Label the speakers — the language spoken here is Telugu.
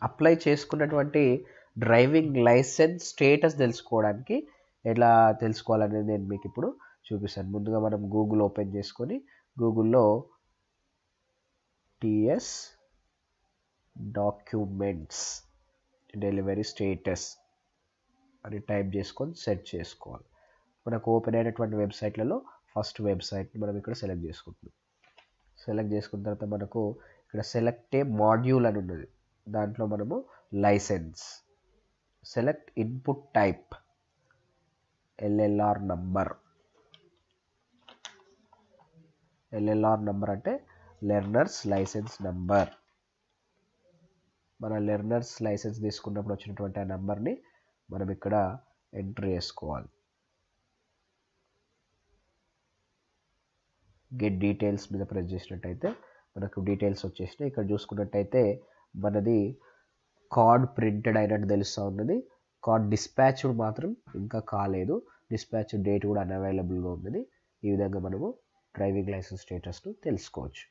Speaker 1: అప్లై చేసుకున్నటువంటి డ్రైవింగ్ లైసెన్స్ స్టేటస్ తెలుసుకోవడానికి ఎలా తెలుసుకోవాలనేది నేను మీకు ఇప్పుడు చూపిస్తాను. ముందుగా మనం గూగుల్ ఓపెన్ చేసుకొని గూగుల్లో టిఎస్ డాక్యుమెంట్స్ డెలివరీ స్టేటస్ అని టైప్ చేసుకొని సెర్చ్ చేసుకోవాలి. మనకు ఓపెన్ అయినటువంటి వెబ్సైట్లలో ఫస్ట్ వెబ్సైట్ని మనం ఇక్కడ సెలెక్ట్ చేసుకుంటున్నాం. సెలెక్ట్ చేసుకున్న తర్వాత మనకు ఇక్కడ సెలెక్ట్ ఏ మాడ్యూల్ అని ఉన్నది. దాంట్లో మనము licence, select input type, LLR number. LLR number అంటే లెర్నర్స్ లైసెన్స్ నంబర్. మన లెర్నర్స్ లైసెన్స్ తీసుకున్నప్పుడు వచ్చినటువంటి ఆ నంబర్ని మనం ఇక్కడ ఎంటర్ చేసుకోవాలి. గెట్ డీటెయిల్స్ మీద ప్రెస్ చేసినట్టయితే మనకు డీటెయిల్స్ వచ్చేసినాయి. ఇక్కడ చూసుకున్నట్టయితే మనది కార్డ్ ప్రింటెడ్ అయినట్టు తెలుస్తూ ఉన్నది. కార్డ్ డిస్పాచ్డ్ మాత్రం ఇంకా కాలేదు. డిస్పాచ్ డేట్ కూడా అన్అవైలబుల్గా ఉన్నది. ఈ విధంగా మనము డ్రైవింగ్ లైసెన్స్ స్టేటస్ను తెలుసుకోవచ్చు.